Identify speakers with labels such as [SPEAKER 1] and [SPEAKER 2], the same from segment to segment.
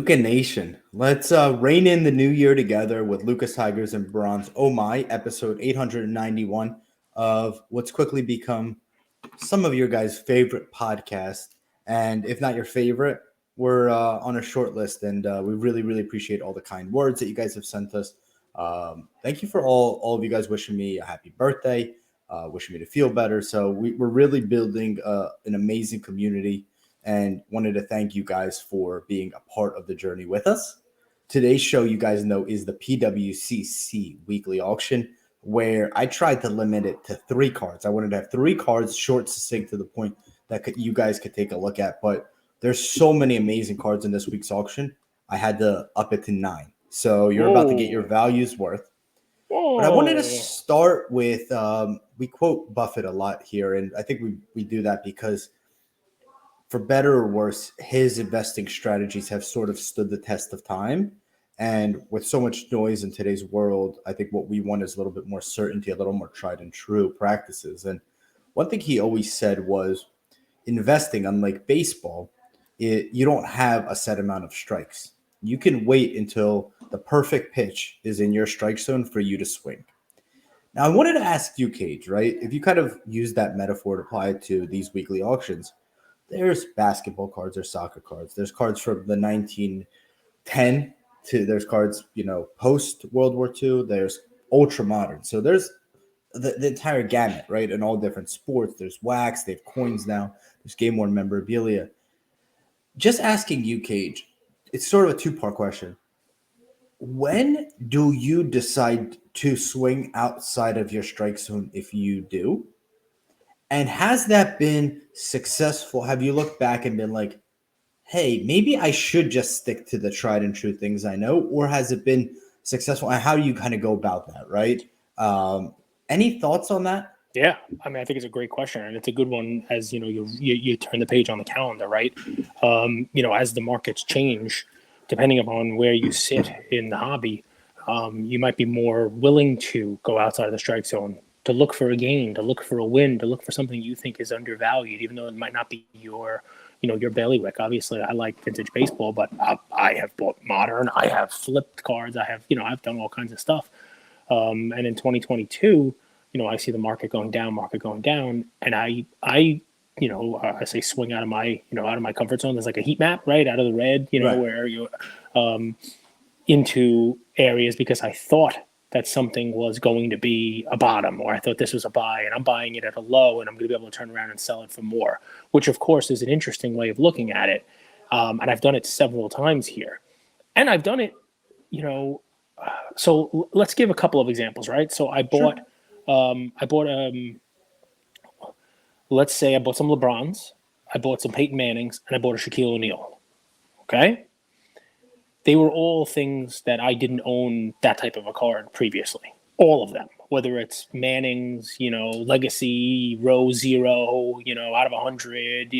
[SPEAKER 1] Luca Nation. Let's rein in the new year together with Lucas Tigers and Bronze. Oh my, episode 891 of what's quickly become some of your guys' favorite podcasts. And if not your favorite, we're on a short list, and we really, really appreciate all the kind words that you guys have sent us. Thank you for all of you guys wishing me a happy birthday, wishing me to feel better. So we're really building an amazing community, and wanted to thank you guys for being a part of the journey with us. Today's show, you guys know, is the PWCC weekly auction, where I tried to limit it to 3 cards. I wanted to have 3 cards, short, succinct, to the point that you guys could take a look at. But there's so many amazing cards in this week's auction. I had to up it to 9. So you're about to get your value's worth. But I wanted to start with, we quote Buffett a lot here, and I think we do that because, for better or worse, his investing strategies have sort of stood the test of time. And with so much noise in today's world, I think what we want is a little bit more certainty, a little more tried and true practices. And one thing he always said was, investing, unlike baseball, you don't have a set amount of strikes. You can wait until the perfect pitch is in your strike zone for you to swing. Now, I wanted to ask you, Cage, right? If you kind of use that metaphor to apply it to these weekly auctions, there's basketball cards, there's soccer cards, there's cards from the 1910 to there's cards, post World War II, there's ultra modern. So there's the entire gamut, right? In all different sports. There's wax, they have coins now, there's game worn memorabilia. Just asking you, Cage, it's sort of a 2-part question. When do you decide to swing outside of your strike zone, if you do? And has that been successful? Have you looked back and been like, hey, maybe I should just stick to the tried and true things I know? Or has it been successful? And how do you kind of go about that, right? Any thoughts on that?
[SPEAKER 2] Yeah, I mean, I think it's a great question, and it's a good one as, you turn the page on the calendar, right? As the markets change, depending upon where you sit in the hobby, you might be more willing to go outside of the strike zone, to look for a gain, to look for a win, to look for something you think is undervalued, even though it might not be your bailiwick. Obviously, I like vintage baseball, but I have bought modern, I have flipped cards, I've done all kinds of stuff. And in 2022, I see the market going down, and I say swing out of my comfort zone. There's like a heat map, right, out of the red, right, where you into areas because I thought that something was going to be a bottom, or I thought this was a buy, and I'm buying it at a low, and I'm going to be able to turn around and sell it for more, which of course is an interesting way of looking at it. And I've done it several times here, and I've done it, so let's give a couple of examples, right? So I bought, let's say I bought some LeBrons, I bought some Peyton Mannings, and I bought a Shaquille O'Neal. Okay. They were all things that I didn't own that type of a card previously. All of them, whether it's Manning's, Legacy, Row 0, out of 100,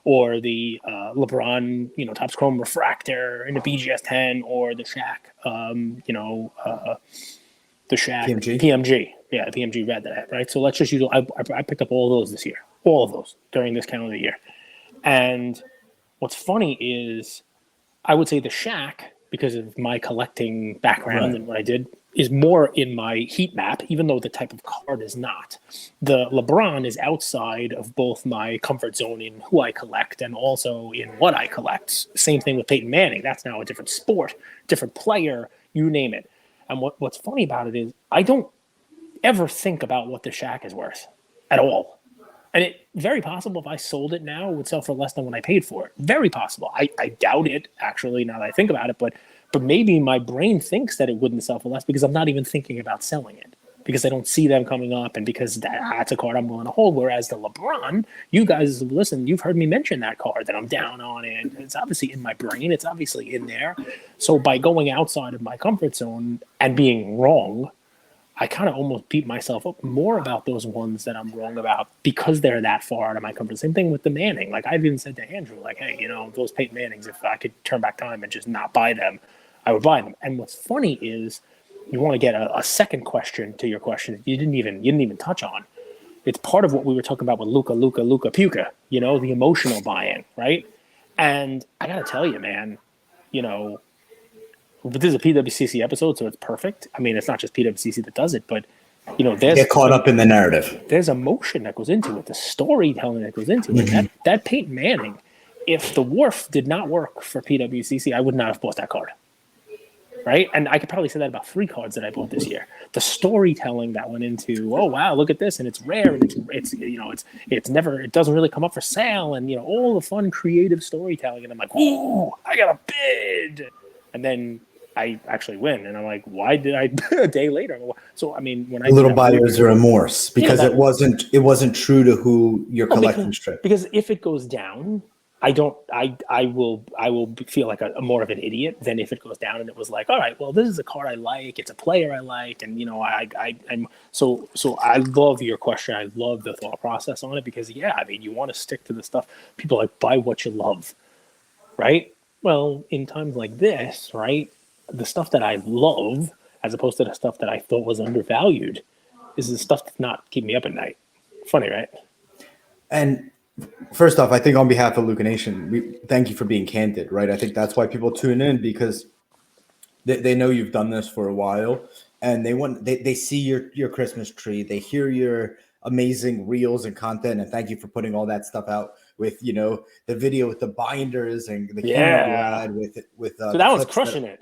[SPEAKER 2] or the LeBron, Topps Chrome Refractor in the BGS 10, or the Shaq, the Shaq PMG. Yeah, the PMG Red that I have, right? So let's just use, I picked up all of those this year, all of those during this calendar year. And what's funny is, I would say the Shaq, because of my collecting background and what I did, is more in my heat map, even though the type of card is not. The LeBron is outside of both my comfort zone in who I collect and also in what I collect. Same thing with Peyton Manning. That's now a different sport, different player, you name it. And what's funny about it is I don't ever think about what the Shaq is worth at all. And it's very possible if I sold it now, it would sell for less than what I paid for it. Very possible. I doubt it, actually, now that I think about it. But maybe my brain thinks that it wouldn't sell for less because I'm not even thinking about selling it, because I don't see them coming up, and because that's a card I'm willing to hold. Whereas the LeBron, you guys listen, you've heard me mention that card, that I'm down on it. It's obviously in my brain. It's obviously in there. So by going outside of my comfort zone and being wrong, I kind of almost beat myself up more about those ones that I'm wrong about because they're that far out of my comfort. Same thing with the Manning. Like, I've even said to Andrew, like, hey, those Peyton Mannings, if I could turn back time and just not buy them, I would buy them. And what's funny is, you want to get a second question to your question you didn't even touch on. It's part of what we were talking about with Luca Puca, the emotional buy-in, right? And I got to tell you, man, you know, but this is a PWCC episode, so it's perfect. I mean, it's not just PWCC that does it, but, you know,
[SPEAKER 1] Get caught up in the narrative.
[SPEAKER 2] there's emotion that goes into it, the storytelling that goes into it. That Peyton Manning, if the Wharf did not work for PWCC, I would not have bought that card. Right? And I could probably say that about 3 cards that I bought this year. The storytelling that went into, oh wow, look at this, and it's rare, and it's you know, it's never, it doesn't really come up for sale, and you know, all the fun creative storytelling, and I'm like, oh, I got a bid, and then I actually win, and I'm like, why did I a day later? So I mean, when I
[SPEAKER 1] little buyer's remorse because
[SPEAKER 2] that,
[SPEAKER 1] it wasn't true to who you're collecting strip.
[SPEAKER 2] Because if it goes down, I will feel like a more of an idiot than if it goes down and it was like, all right, well, this is a card I like, it's a player I like, and you know, I'm so I love your question. I love the thought process on it because yeah, I mean, you want to stick to the stuff. People like buy what you love, right? Well, in times like this, right, the stuff that I love as opposed to the stuff that I thought was undervalued is the stuff that's not keep me up at night. Funny, right?
[SPEAKER 1] And first off, I think on behalf of Luca Nation, we thank you for being candid, right? I think that's why people tune in because they know you've done this for a while and they see your Christmas tree, they hear your amazing reels and content, and thank you for putting all that stuff out with, you know, the video with the binders and the camera you had with
[SPEAKER 2] so that one's crushing it.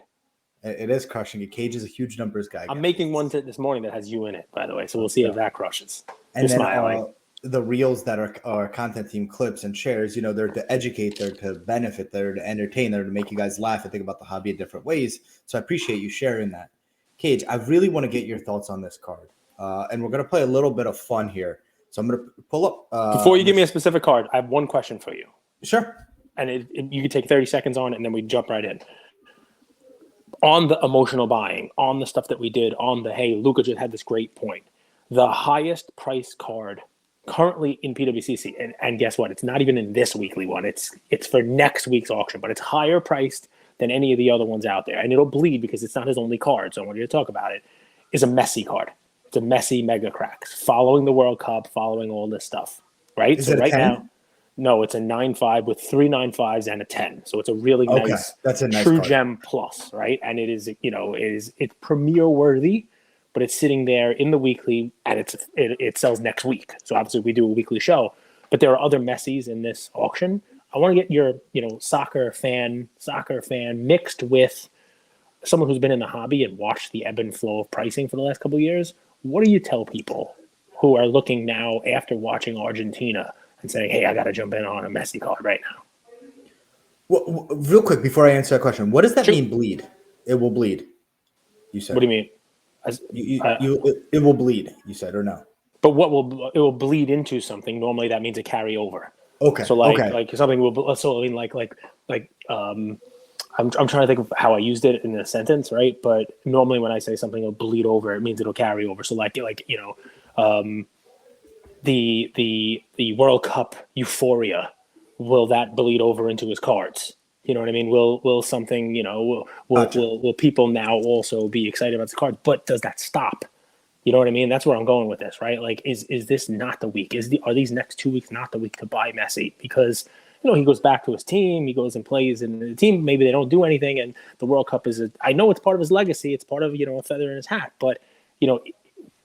[SPEAKER 1] It is crushing it. Cage is a huge numbers guy.
[SPEAKER 2] I'm making one this morning that has you in it, by the way, so we'll see if that crushes.
[SPEAKER 1] And then the reels that are content team clips and shares, you know, they're to educate, they're to benefit, they're to entertain, they're to make you guys laugh and think about the hobby in different ways. So I appreciate you sharing that. Cage, I really want to get your thoughts on this card. And we're going to play a little bit of fun here. So I'm going to pull up.
[SPEAKER 2] Before you give me a specific card, I have one question for you.
[SPEAKER 1] Sure.
[SPEAKER 2] And you can take 30 seconds on it, and then we jump right in. On the emotional buying, on the stuff that we did, on the, hey, Luca just had this great point. The highest price card currently in PWCC, and guess what? It's not even in this weekly one. It's for next week's auction, but it's higher priced than any of the other ones out there. And it'll bleed because it's not his only card, so I want you to talk about it, is a Messi card. It's a Messi Mega Cracks, following the World Cup, following all this stuff, right?
[SPEAKER 1] Is it right now?
[SPEAKER 2] No, it's a 9.5 with 3 9.5s and a 10. So it's a really nice,
[SPEAKER 1] that's a nice
[SPEAKER 2] true
[SPEAKER 1] card.
[SPEAKER 2] gem plus, right? And it is, you know, it's premiere worthy, but it's sitting there in the weekly, and it sells next week. So obviously we do a weekly show, but there are other Messis in this auction. I want to get your, you know, soccer fan mixed with someone who's been in the hobby and watched the ebb and flow of pricing for the last couple of years. What do you tell people who are looking now after watching Argentina and saying, hey, I got to jump in on a Messi card right now?
[SPEAKER 1] Well, real quick, before I answer that question, what does that mean, bleed? It will bleed, you said.
[SPEAKER 2] What do you mean?
[SPEAKER 1] It will bleed, you said, or no?
[SPEAKER 2] But it will bleed into something. Normally that means a carry over.
[SPEAKER 1] Okay.
[SPEAKER 2] So like something will, so I mean, I'm trying to think of how I used it in a sentence, right? But normally when I say something will bleed over, it means it'll carry over. So like you know, the World Cup euphoria, will that bleed over into his cards? You know what I mean? Will something, you know, will people now also be excited about the card? But does that stop? You know what I mean? That's where I'm going with this, right? Like, is this not the week? Are these next 2 weeks not the week to buy Messi? Because, you know, he goes back to his team, he goes and plays in the team, maybe they don't do anything, and the World Cup I know it's part of his legacy, it's part of, you know, a feather in his hat, but, you know,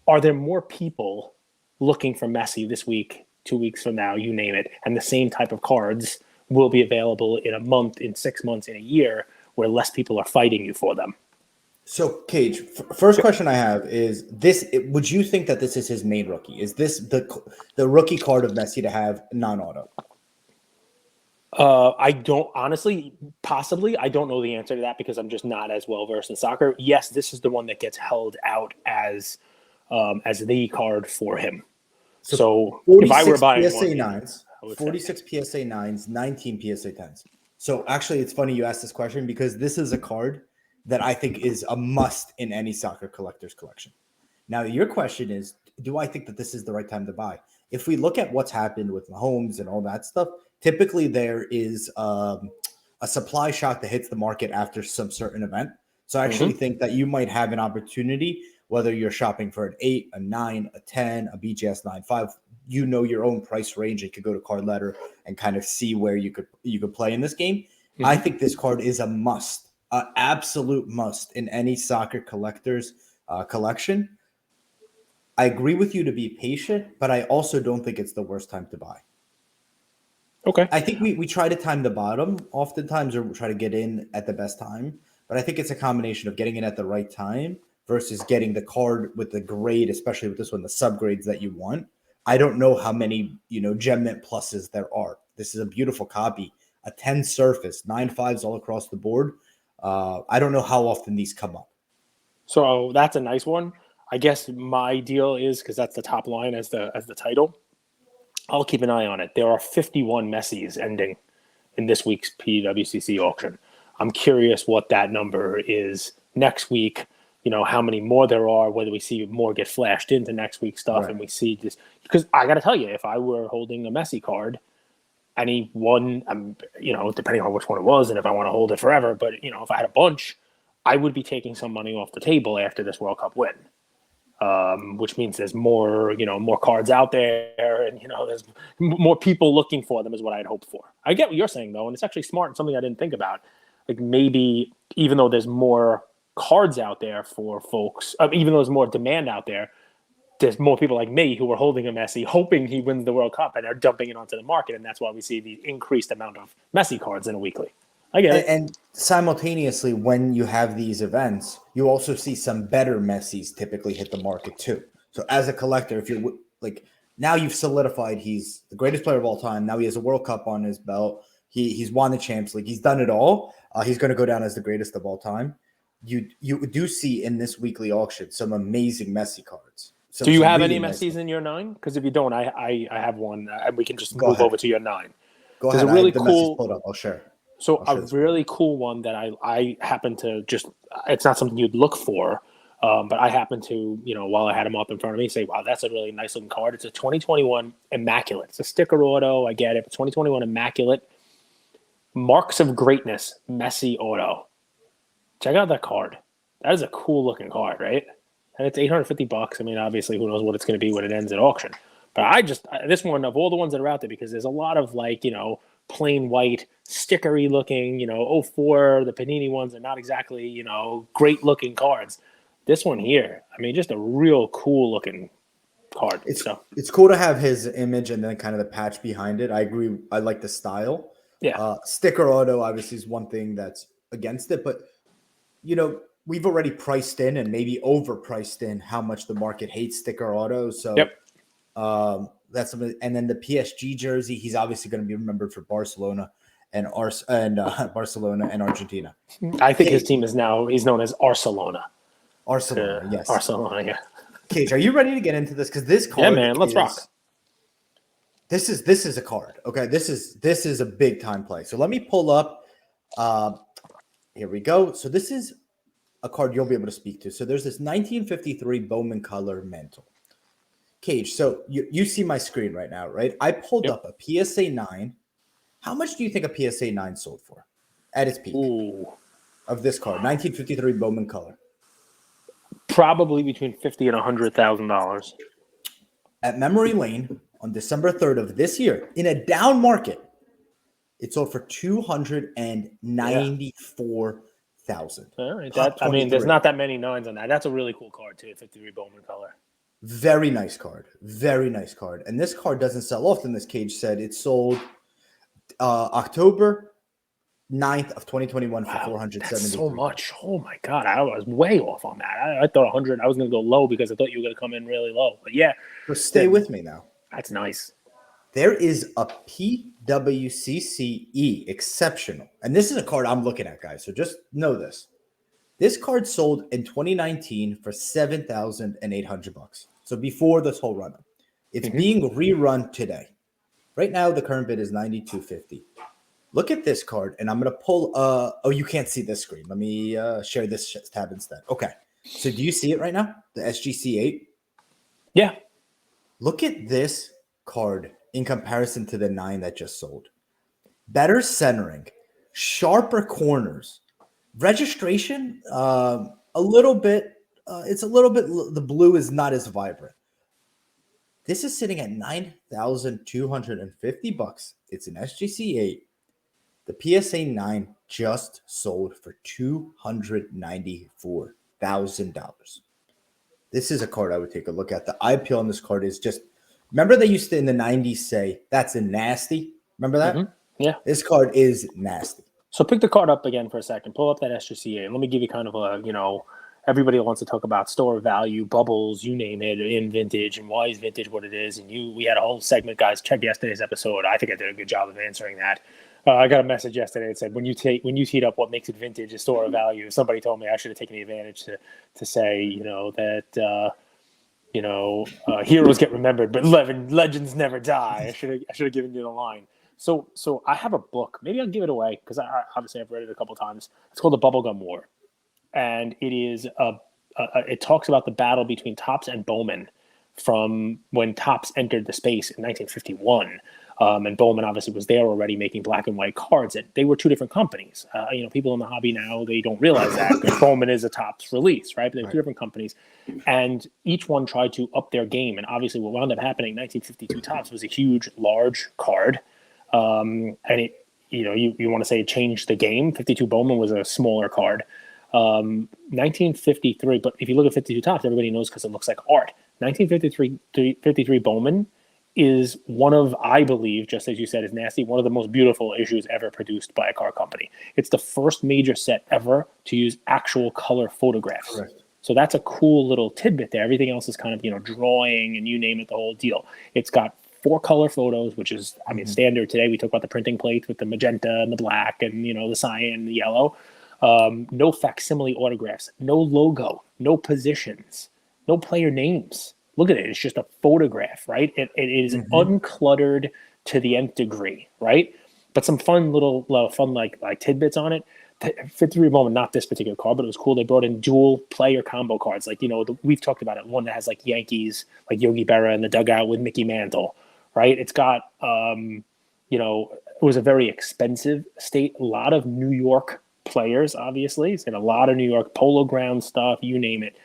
[SPEAKER 2] are there more people looking for Messi this week, 2 weeks from now, you name it, and the same type of cards will be available in a month, in 6 months, in a year, where less people are fighting you for them?
[SPEAKER 1] So, Cage, first question I have is this: would you think that this is his main rookie? Is this the rookie card of Messi to have non-auto?
[SPEAKER 2] I don't honestly, possibly. I don't know the answer to that because I'm just not as well versed in soccer. Yes, this is the one that gets held out as the card for him. So if I were buying
[SPEAKER 1] PSA 9s, 46 PSA 9s, 19 PSA 10s. So actually, it's funny you asked this question because this is a card that I think is a must in any soccer collector's collection. Now, your question is, do I think that this is the right time to buy? If we look at what's happened with Mahomes and all that stuff, typically there is a supply shock that hits the market after some certain event. So I actually think that you might have an opportunity, whether you're shopping for an 8, a 9, a 10, a BGS 9.5, you know your own price range and could go to Card Letter and kind of see where you could play in this game. I think this card is a must, an absolute must in any soccer collector's collection. I agree with you to be patient, but I also don't think it's the worst time to buy.
[SPEAKER 2] Okay.
[SPEAKER 1] I think we try to time the bottom oftentimes, or try to get in at the best time, but I think it's a combination of getting in at the right time versus getting the card with the grade, especially with this one, the subgrades that you want. I don't know how many, Gem Mint pluses there are. This is a beautiful copy, a 10 surface, 9 5s all across the board. I don't know how often these come up.
[SPEAKER 2] So that's a nice one. I guess my deal is, because that's the top line as the title, I'll keep an eye on it. There are 51 Messis ending in this week's PWCC auction. I'm curious what that number is next week. How many more there are, whether we see more get flashed into next week's stuff, right. And we see this. Because I got to tell you, if I were holding a Messi card, any one, depending on which one it was, and if I want to hold it forever, but, if I had a bunch, I would be taking some money off the table after this World Cup win. Which means there's more cards out there, and there's more people looking for them is what I'd hoped for. I get what you're saying though, and it's actually smart and something I didn't think about. Like maybe even though there's more cards out there for folks, even though there's more demand out there, there's more people like me who are holding a Messi, hoping he wins the World Cup, and are dumping it onto the market, and that's why we see the increased amount of Messi cards in a weekly. I get it.
[SPEAKER 1] And simultaneously, when you have these events, you also see some better Messis typically hit the market too. So as a collector, if you're like, now you've solidified he's the greatest player of all time. Now he has a World Cup on his belt. He's won the Champions League. He's done it all. He's going to go down as the greatest of all time. You do see in this weekly auction some amazing Messi cards.
[SPEAKER 2] Do you have any Messis in your 9? Because if you don't, I have one, and we can just move over to your 9.
[SPEAKER 1] Go ahead.
[SPEAKER 2] There's a really cool.
[SPEAKER 1] Pulled up. I'll share.
[SPEAKER 2] So a really cool one that I happen to just, it's not something you'd look for, but I happen to, while I had him up in front of me, say, wow, that's a really nice looking card. It's a 2021 Immaculate. It's a sticker auto. I get it. But 2021 Immaculate. Marks of Greatness Messi auto. Check out that card. That is a cool looking card, right? And it's $850. I mean, obviously, who knows what it's going to be when it ends at auction. But this one, of all the ones that are out there, because there's a lot of plain white, stickery looking, 04, the Panini ones are not exactly, great looking cards. This one here, I mean, just a real cool looking card.
[SPEAKER 1] It's cool to have his image and then kind of the patch behind it. I agree. I like the style.
[SPEAKER 2] Yeah.
[SPEAKER 1] Sticker auto obviously is one thing that's against it, but we've already priced in and maybe overpriced in how much the market hates sticker auto. So
[SPEAKER 2] yep.
[SPEAKER 1] That's something. And then the PSG jersey, he's obviously going to be remembered for Barcelona and Barcelona and Argentina.
[SPEAKER 2] I think his team he's known as Arcelona.
[SPEAKER 1] Arcelona, yes.
[SPEAKER 2] Arcelona, yeah.
[SPEAKER 1] Cage, are you ready to get into this? Because this card,
[SPEAKER 2] yeah, man, let's rock.
[SPEAKER 1] This is a card. Okay, this is a big time play. So let me pull up. Here we go. So this is a card you'll be able to speak to. So there's this 1953 Bowman color mantle. Cage, so you see my screen right now, right? I pulled up a PSA 9. How much do you think a PSA 9 sold for at its peak?
[SPEAKER 2] Ooh.
[SPEAKER 1] Of this card, 1953 Bowman color?
[SPEAKER 2] Probably between $50,000 and $100,000.
[SPEAKER 1] At Memory Lane on December 3rd of this year, in a down market, it sold for $294,000.
[SPEAKER 2] All right, there's not that many 9s on that. That's a really cool card too, 53 Bowman color.
[SPEAKER 1] Very nice card. Very nice card. And this card doesn't sell often, this Cage said. It sold October 9th of 2021 for $470.
[SPEAKER 2] That's so much. Oh, my God. I was way off on that. I thought 100. I was going to go low because I thought you were going to come in really low. But, yeah.
[SPEAKER 1] So stay with me now.
[SPEAKER 2] That's nice.
[SPEAKER 1] There is a PWCC exceptional. And this is a card I'm looking at, guys. So just know this. This card sold in 2019 for $7,800. So before this whole run-up, it's being rerun today. Right now, the current bid is $92.50. Look at this card, and I'm going to pull. Oh, you can't see this screen. Let me share this tab instead. Okay. So do you see it right now? The SGC8.
[SPEAKER 2] Yeah.
[SPEAKER 1] Look at this card in comparison to the 9 that just sold. Better centering, sharper corners, registration. A little bit. It's a little bit. The blue is not as vibrant. This is sitting at $9,250. It's an SGC 8. The PSA 9 just sold for $294,000. This is a card I would take a look at. The eye appeal on this card is just, remember they used to in the 90s say, that's a nasty? Remember that?
[SPEAKER 2] Mm-hmm. Yeah.
[SPEAKER 1] This card is nasty.
[SPEAKER 2] So pick the card up again for a second. Pull up that SGCA, and let me give you kind of a, everybody wants to talk about store value, bubbles, you name it, in vintage, and why is vintage what it is. And we had a whole segment, guys. Check yesterday's episode. I think I did a good job of answering that. I got a message yesterday that said when you teed up what makes it vintage is store of value. Somebody told me I should have taken the advantage to say that heroes get remembered, but legends never die. I should have given you the line. So I have a book. Maybe I'll give it away because obviously I've read it a couple times. It's called The Bubblegum War, and it is it talks about the battle between Topps and Bowman from when Topps entered the space in 1951. And Bowman obviously was there already making black and white cards. They were two different companies. People in the hobby now, they don't realize that because Bowman is a Topps release, right? But they're two different companies. And each one tried to up their game. And obviously what wound up happening, 1952 Topps was a huge, large card. And it, you want to say it changed the game. 52 Bowman was a smaller card. 1953, but if you look at 52 Topps, everybody knows because it looks like art. 1953 Bowman is one of, I believe, just as you said, is nasty, one of the most beautiful issues ever produced by a car company. It's the first major set ever to use actual color photographs. Correct. So that's a cool little tidbit there. Everything else is kind of, drawing and you name it, the whole deal. It's got 4 color photos, which is, standard today. We talk about the printing plates with the magenta and the black and, the cyan and the yellow. No facsimile autographs, no logo, no positions, no player names. Look at it. It's just a photograph, right? It is uncluttered to the nth degree, right? But some fun like tidbits on it. 53 Bowman, not this particular card, but it was cool. They brought in dual player combo cards. Like, we've talked about it. One that has like Yankees, like Yogi Berra in the dugout with Mickey Mantle, right? It's got, it was a very expensive state. A lot of New York players, obviously. It's got a lot of New York Polo Ground stuff, you name it.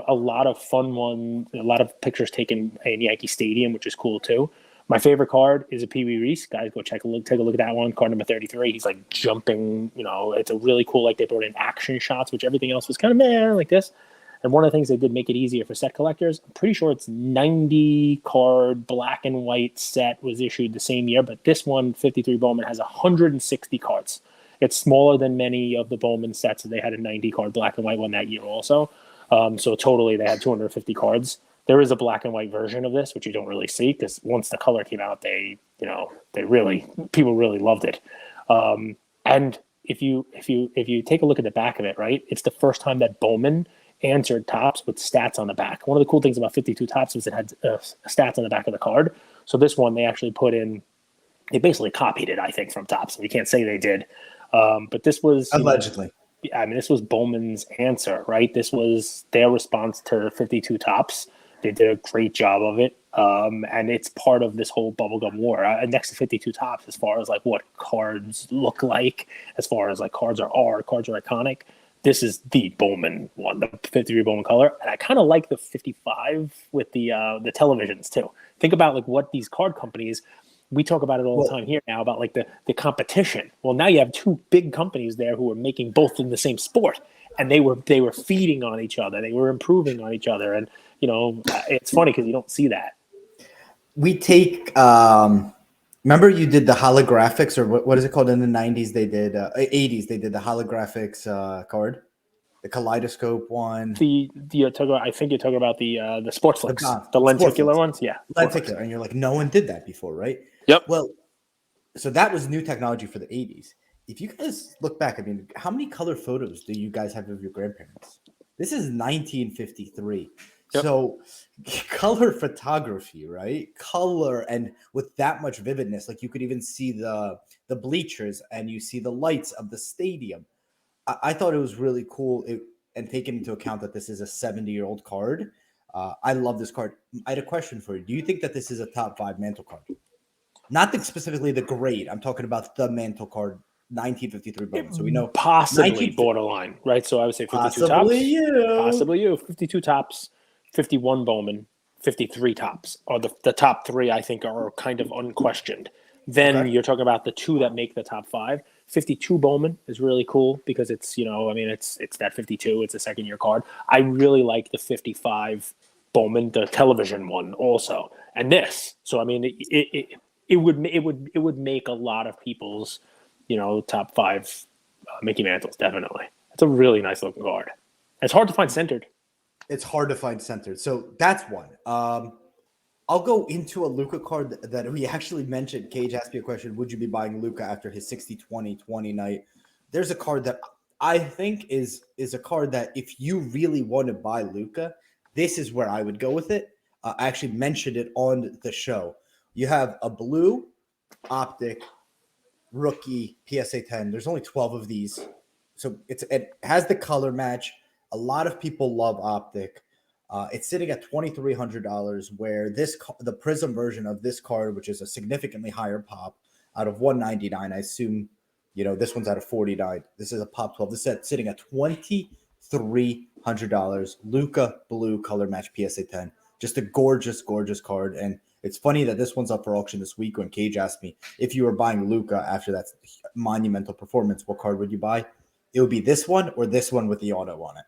[SPEAKER 2] A lot of fun ones, a lot of pictures taken in Yankee Stadium, which is cool too. My favorite card is a Pee Wee Reese. Guys, go take a look at that one. Card number 33. He's like jumping. It's a really cool. Like they brought in action shots, which everything else was kind of like this. And one of the things they did make it easier for set collectors. I'm pretty sure it's 90 card black and white set was issued the same year, but this one, 53 Bowman, has 160 cards. It's smaller than many of the Bowman sets. They had a 90 card black and white one that year also. So totally they had 250 cards. There is a black and white version of this, which you don't really see because once the color came out, people really loved it. And if you take a look at the back of it, right, it's the first time that Bowman answered Topps with stats on the back. One of the cool things about 52 Topps was it had stats on the back of the card. So this one they actually put in, they basically copied it, I think, from Topps. You can't say they did. But this was
[SPEAKER 1] allegedly.
[SPEAKER 2] This was Bowman's answer, right? This was their response to 52 Topps. They did a great job of it. And it's part of this whole bubblegum war. Next to 52 Topps, as far as like what cards look like, as far as like cards are iconic, this is the Bowman one, the 53 Bowman color. And I kind of like the 55 with the televisions too. Think about like what these card companies, we talk about it all the time here now about like the competition. Well, now you have two big companies there who are making both in the same sport, and they were feeding on each other. They were improving on each other, and it's funny because you don't see that.
[SPEAKER 1] We take. Remember, you did the holographics, or what is it called in the 90s? They did 80s. They did the holographics card, the kaleidoscope one.
[SPEAKER 2] I think you're talking about the sports flicks, the lenticular ones. Yeah,
[SPEAKER 1] lenticular, and you're like, no one did that before, right?
[SPEAKER 2] Yep.
[SPEAKER 1] Well, so that was new technology for the 80s. If you guys look back, how many color photos do you guys have of your grandparents? This is 1953. Yep. So color photography, right? Color, and with that much vividness, like you could even see the bleachers and you see the lights of the stadium. I thought it was really cool, and taking into account that this is a 70-year-old card. I love this card. I had a question for you. Do you think that this is a top 5 mantle card? Not specifically the grade. I'm talking about the mantle card, 1953 Bowman. So we know
[SPEAKER 2] possibly borderline, right? So I would say 52 Topps. Possibly you. 52 Topps, 51 Bowman, 53 tops, or the top three, I think, are kind of unquestioned. Then you're talking about the two that make the top five. 52 Bowman is really cool because it's, it's that 52. It's a second-year card. I really like the 55 Bowman, the television one also, and this. So, I mean, it would make a lot of people's, top five Mickey Mantles, definitely. It's a really nice looking card. It's hard to find centered.
[SPEAKER 1] It's hard to find centered. So that's one. I'll go into a Luka card that we actually mentioned. Cage asked me a question: would you be buying Luka after his 60-20-20 night? There's a card that I think is a card that if you really want to buy Luka, this is where I would go with it. I actually mentioned it on the show. You have a blue optic rookie PSA 10. There's only 12 of these. So it has the color match. A lot of people love optic. It's sitting at $2,300, where the Prism version of this card, which is a significantly higher pop, out of $199. I assume, this one's out of $49. This is a pop 12. This is sitting at $2,300. Luka blue color match PSA 10. Just a gorgeous, gorgeous card. And it's funny that this one's up for auction this week. When Cage asked me if you were buying Luka after that monumental performance, what card would you buy? It would be this one or this one with the auto on it.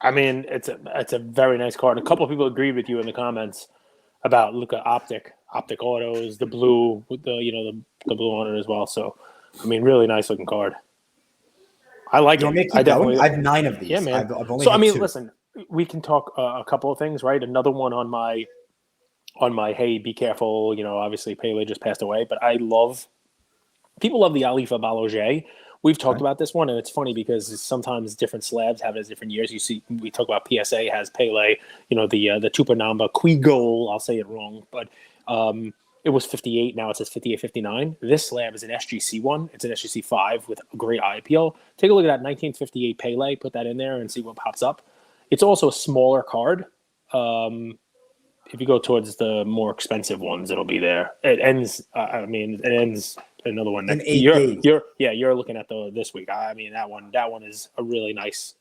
[SPEAKER 2] I mean, it's a very nice card. A couple of people agreed with you in the comments about Luka optic autos, the blue with the blue on it as well. So, I mean, really nice looking card. I like it.
[SPEAKER 1] I have 9 of these.
[SPEAKER 2] Yeah, man.
[SPEAKER 1] I've only
[SPEAKER 2] so I mean,
[SPEAKER 1] 2.
[SPEAKER 2] Listen, we can talk a couple of things, right? Another one on my hey, be careful. Obviously Pele just passed away, but people love the Alifa Baloge. We've talked about this one, and it's funny because sometimes different slabs have it as different years. You see, we talk about PSA has Pele, the Tupanamba Quigol. I'll say it wrong, but it was 58. Now it says 58, 59. This slab is an SGC one. It's an SGC 5 with a great eye appeal. Take a look at that 1958 Pele. Put that in there and see what pops up. It's also a smaller card. If you go towards the more expensive ones, it'll be there. It ends. It ends. Another one next. You're looking at this week. I mean, that one is a really nice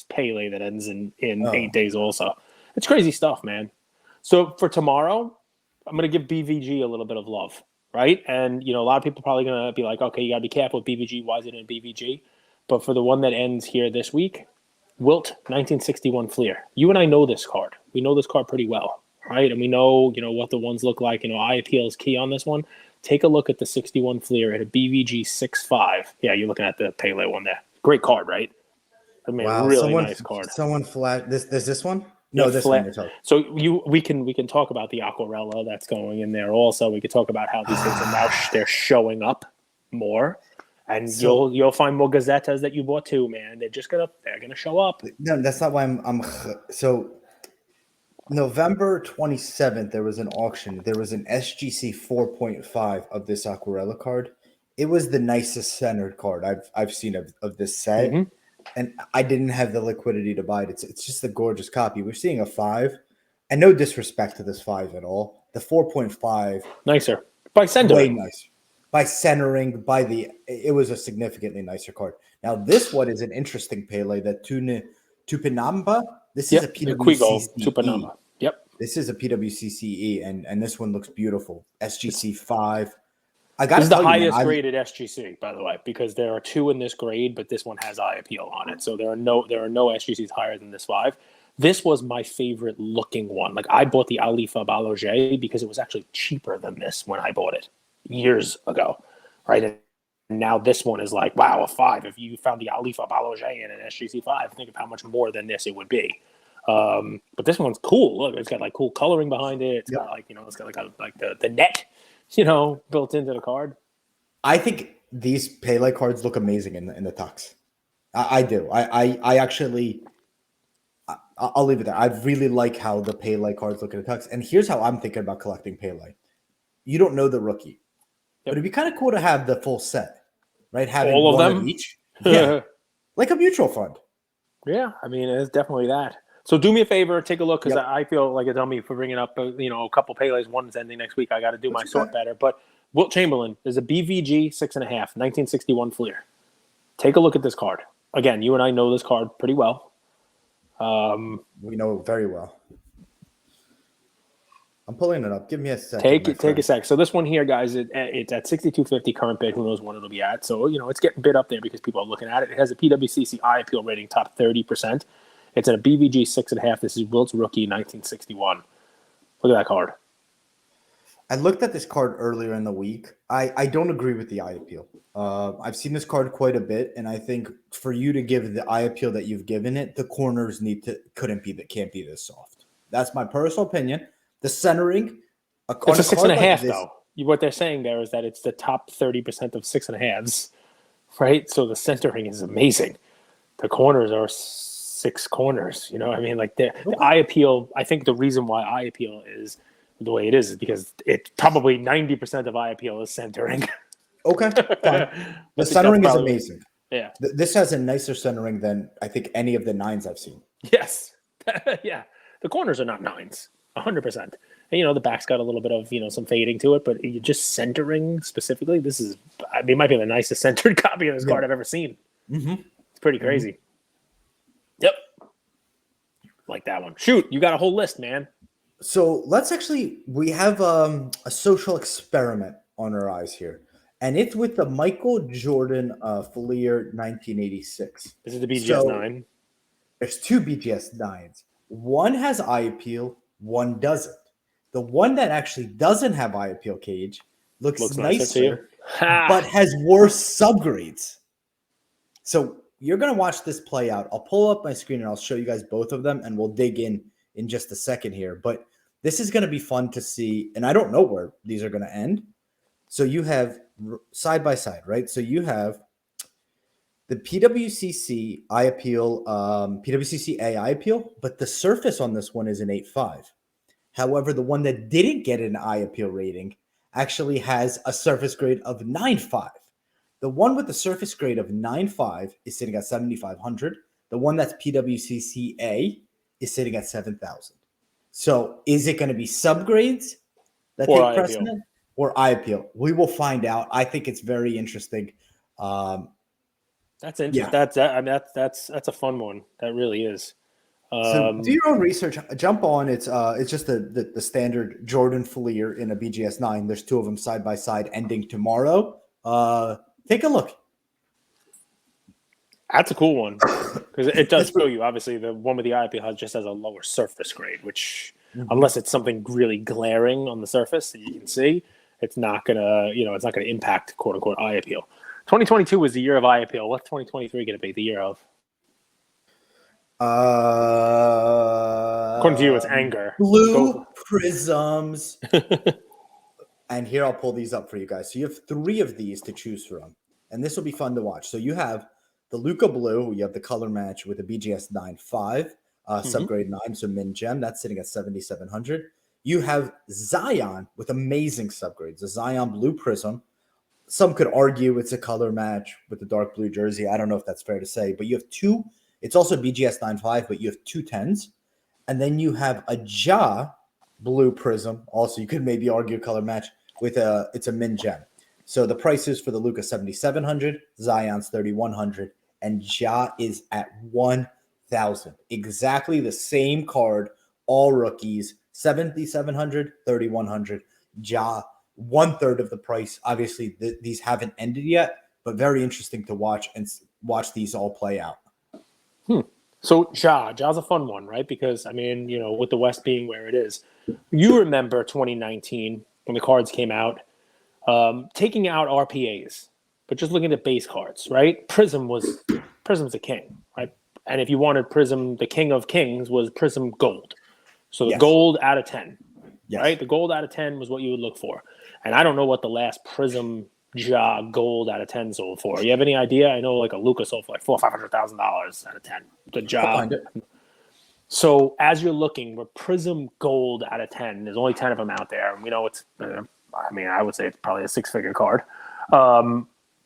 [SPEAKER 2] Pele that ends in 8 days. Also, it's crazy stuff, man. So for tomorrow, I'm gonna give BVG a little bit of love, right? And a lot of people are probably gonna be like, okay, you gotta be careful with BVG. Why is it in BVG? But for the one that ends here this week, Wilt 1961 Fleer. You and I know this card. We know this card pretty well, right? And we know what the ones look like. Eye appeal is key on this one. Take a look at the 61 Fleer at a BVG 6.5. Yeah, you're looking at the Pele one there. Great card, right? I mean, wow, really nice card.
[SPEAKER 1] Someone flat. This one? No, this one you're talking.
[SPEAKER 2] So we can talk about the Aquarella that's going in there. Also, we could talk about how these things are now they're showing up more, and you'll find more Gazettas that you bought too, man. They're gonna show up.
[SPEAKER 1] No, that's not why I'm so. November 27th, there was an auction. There was an SGC 4.5 of this Aquarella card. It was the nicest centered card I've seen of this set, and I didn't have the liquidity to buy it. It's just a gorgeous copy. We're seeing a 5, and no disrespect to this 5 at all. The 4.5
[SPEAKER 2] nicer by centering,
[SPEAKER 1] way nicer by centering. It was a significantly nicer card. Now this one is an interesting Pele. That Tupanamba. This is a PWCC.
[SPEAKER 2] Yep.
[SPEAKER 1] This is a PWCC, and this one looks beautiful. SGC 5.
[SPEAKER 2] This is the highest graded SGC, by the way, because there are 2 in this grade, but this one has eye appeal on it. So there are no SGCs higher than this 5. This was my favorite looking one. Like, I bought the Alifa Baloge because it was actually cheaper than this when I bought it years ago, right? And now this one is like, wow, a 5. If you found the Alifa Baloge in an SGC 5, think of how much more than this it would be. But this one's cool. Look, it's got like cool coloring behind it. It's got like, it's got like the net, built into the card.
[SPEAKER 1] I think these Pele cards look amazing in the tux. I do. I actually, I'll leave it there. I really like how the Pele cards look in the tux. And here's how I'm thinking about collecting Pele. You don't know the rookie, but it'd be kind of cool to have the full set, right? Having
[SPEAKER 2] all of
[SPEAKER 1] one
[SPEAKER 2] them
[SPEAKER 1] of each. Yeah. Like a mutual fund.
[SPEAKER 2] Yeah. I mean, it's definitely that. So do me a favor, take a look, because I feel like a dummy for bringing up, a couple Pele's. One's ending next week. I got to do my sort better. But Wilt Chamberlain is a BVG 6.5, 1961 Fleer. Take a look at this card. Again, you and I know this card pretty well.
[SPEAKER 1] We know it very well. I'm pulling it up. Give me a second, my
[SPEAKER 2] Take a
[SPEAKER 1] friend.
[SPEAKER 2] sec. So this one here, guys, it's at 62.50 current bid. Who knows when it'll be at? So it's getting bid up there because people are looking at it. It has a PWCC eye appeal rating top 30%. It's at a BVG 6.5. This is Wilt's rookie 1961. Look at that card.
[SPEAKER 1] I looked at this card earlier in the week. I don't agree with the eye appeal. I've seen this card quite a bit, and I think for you to give the eye appeal that you've given it, the corners can't be this soft. That's my personal opinion. The centering,
[SPEAKER 2] it's a 6.5 though. What they're saying there is that it's the top 30% of 6.5s, right? So the centering is amazing. The corners are 6 corners. You know what I mean? Like the eye appeal. I think the reason why eye appeal is the way it is because it probably 90% of eye appeal is centering.
[SPEAKER 1] Okay, fine. The centering is amazing.
[SPEAKER 2] Yeah.
[SPEAKER 1] This has a nicer centering than I think any of the 9s I've seen.
[SPEAKER 2] Yes. Yeah. The corners are not 9s, 100%. And, the back's got a little bit of, some fading to it, but just centering specifically, it might be the nicest centered copy of this card I've ever seen.
[SPEAKER 1] Mm-hmm.
[SPEAKER 2] It's pretty crazy. Yep. Like that one. Shoot, you got a whole list, man.
[SPEAKER 1] So we have a social experiment on our eyes here. And it's with the Michael Jordan Fleer 1986.
[SPEAKER 2] This is the BGS 9.
[SPEAKER 1] There's 2 BGS 9s. One has eye appeal, one doesn't. The one that actually doesn't have eye appeal, Cage, looks nicer but has worse subgrades. So you're going to watch this play out. I'll pull up my screen and I'll show you guys both of them, and we'll dig in just a second here. But this is going to be fun to see, and I don't know where these are going to end. So you have side by side, right? So you have the PWCC eye appeal, PWCC A eye appeal, but the surface on this one is an 8.5. However, the one that didn't get an eye appeal rating actually has a surface grade of 9.5. The one with the surface grade of 9.5 is sitting at 7,500. The one that's PWCC A is sitting at 7,000. So is it going to be subgrades that take precedent or eye appeal? We will find out. I think it's very interesting.
[SPEAKER 2] That's interesting. Yeah. That's a fun one. That really is.
[SPEAKER 1] So do your own research. Jump on. It's just the standard Jordan Fleer in a BGS 9. There's 2 of them side by side, ending tomorrow. Take a look.
[SPEAKER 2] That's a cool one because it does show you. Obviously, the one with the eye appeal has a lower surface grade, which unless it's something really glaring on the surface that you can see, it's not gonna impact quote unquote eye appeal. 2022 was the year of eye appeal. What's 2023 going to be the year of? According to you, it's anger.
[SPEAKER 1] Blue prisms. And here, I'll pull these up for you guys. So you have 3 of these to choose from. And this will be fun to watch. So you have the Luca Blue. You have the color match with the BGS 9.5, subgrade 9, so min gem. That's sitting at 7,700. You have Zion with amazing subgrades. The Zion Blue Prism. Some could argue it's a color match with the dark blue jersey. I don't know if that's fair to say. But you have 2. It's also BGS 9.5, but you have 2 10s. And then you have a Ja Blue Prism. Also, you could maybe argue color match with it's a min gem. So the prices for the Luka 7,700, Zion's 3,100, and Ja is at 1,000. Exactly the same card, all rookies, 7,700, 3,100. Ja, 1/3 of the price. Obviously, these haven't ended yet, but very interesting to watch and watch these all play out.
[SPEAKER 2] So Ja's a fun one, right? Because with the West being where it is, you remember 2019 when the cards came out, taking out RPAs, but just looking at base cards, right? Prism's the king, right? And if you wanted Prism, the king of kings was Prism Gold. So the gold out of 10, right? The gold out of 10 was what you would look for. And I don't know what the last Prism Ja gold out of 10 sold for. You have any idea? I know like a Luka sold for like $400,000-$500,000 out of 10. The Ja. So as you're looking, with Prism Gold out of 10, there's only 10 of them out there. We know it's, I would say it's probably a 6-figure card.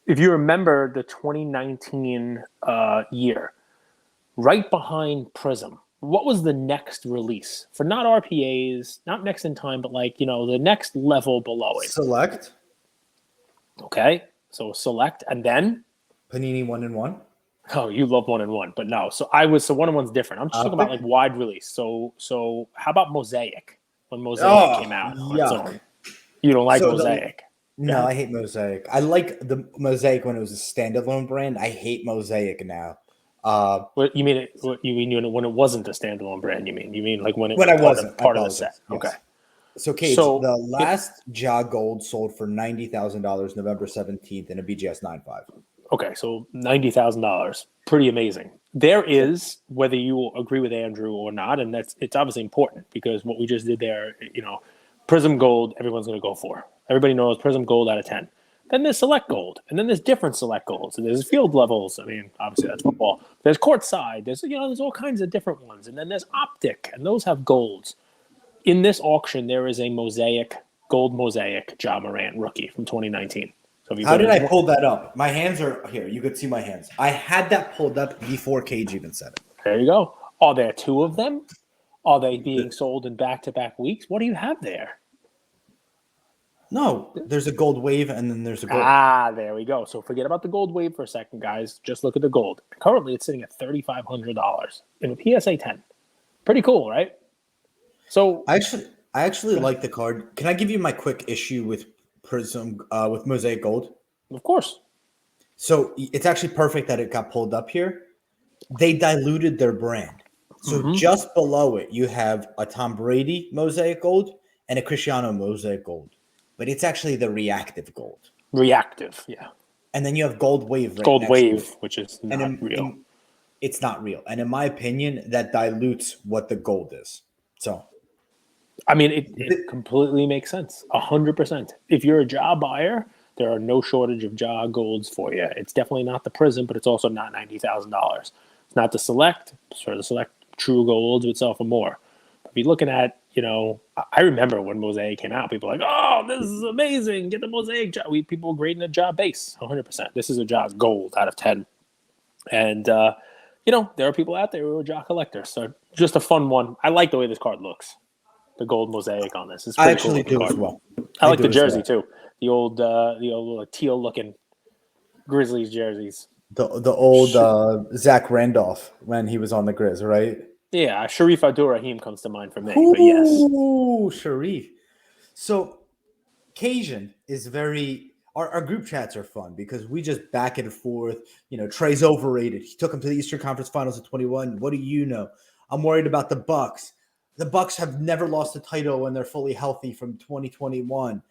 [SPEAKER 2] If you remember the 2019 year, right behind Prism, what was the next release for not RPAs, not next in time, but the next level below it?
[SPEAKER 1] Select.
[SPEAKER 2] Okay, so Select, and then
[SPEAKER 1] Panini 1-in-1.
[SPEAKER 2] Oh, you love 1-in-1, but no. So 1-in-1's different. I'm just talking about wide release. So how about Mosaic? when Mosaic came
[SPEAKER 1] Oh,
[SPEAKER 2] out on its
[SPEAKER 1] yuck.
[SPEAKER 2] own. You don't like
[SPEAKER 1] So
[SPEAKER 2] Mosaic?
[SPEAKER 1] No, I hate Mosaic. I like the Mosaic when it was a standalone brand. I hate Mosaic now.
[SPEAKER 2] What you mean? What you mean when it wasn't a standalone brand? You mean like when it
[SPEAKER 1] When
[SPEAKER 2] was
[SPEAKER 1] I wasn't, I
[SPEAKER 2] part of the set?
[SPEAKER 1] apologize.
[SPEAKER 2] Okay.
[SPEAKER 1] Yes. So, Cage,
[SPEAKER 2] So
[SPEAKER 1] the last Ja Gold sold for $90,000 November 17th in a BGS 9.5.
[SPEAKER 2] okay, so $90,000, pretty amazing. There is, whether you agree with Andrew or not, and it's obviously important because what we just did there, Prism Gold, everyone's going to go for. Everybody knows Prism Gold out of 10. Then there's Select Gold, and then there's different Select Golds, and there's field levels. I mean, obviously that's football. There's courtside. There's all kinds of different ones, and then there's Optic, and those have golds. In this auction, there is a gold mosaic Ja Morant rookie from 2019. So if you
[SPEAKER 1] How did I pull that up? My hands are here. You could see my hands. I had that pulled up before Cage even said it.
[SPEAKER 2] There you go. Are there two of them? Are they being sold in back-to-back weeks? What do you have there?
[SPEAKER 1] No, there's a gold wave and then there's a gold.
[SPEAKER 2] There we go. So forget about the gold wave for a second, guys. Just look at the gold. Currently, it's sitting at $3,500 in a PSA 10. Pretty cool, right? So
[SPEAKER 1] I actually like the card. Can I give you my quick issue with Prism with Mosaic Gold?
[SPEAKER 2] of course.
[SPEAKER 1] So it's actually perfect that it got pulled up here. They diluted their brand. So just below it, you have a Tom Brady Mosaic Gold and a Cristiano Mosaic Gold. But it's actually the reactive gold.
[SPEAKER 2] Reactive, yeah.
[SPEAKER 1] And then you have Gold Wave.
[SPEAKER 2] Gold Wave, which is not real.
[SPEAKER 1] It's not real. And in my opinion, that dilutes what the gold is. So,
[SPEAKER 2] I mean, it completely makes sense. 100%. If you're a Ja buyer, there are no shortage of Ja golds for you. It's definitely not the Prism, but it's also not $90,000. It's not the Select. Sort of the Select True Golds would sell for more. If you're looking at, I remember when Mosaic came out, people were like, oh, this is amazing. Get the Mosaic Ja. People were grading a Ja base, 100%. This is a Ja Gold out of 10. And, there are people out there who are Ja collectors. So just a fun one. I like the way this card looks. The gold mosaic on this. It's
[SPEAKER 1] I
[SPEAKER 2] pretty
[SPEAKER 1] actually
[SPEAKER 2] cool
[SPEAKER 1] do as well.
[SPEAKER 2] I like the jersey too. The old teal looking Grizzlies jerseys.
[SPEAKER 1] The old Zach Randolph when he was on the Grizz, right?
[SPEAKER 2] Yeah, Sharif Abdur-Rahim comes to mind for me. But yes.
[SPEAKER 1] Ooh, Sharif. So Cajun is very our group chats are fun because we just back and forth. Trey's overrated. He took him to the Eastern Conference Finals at 21. What do you know? I'm worried about the Bucks. The Bucks have never lost a title when they're fully healthy from 2021.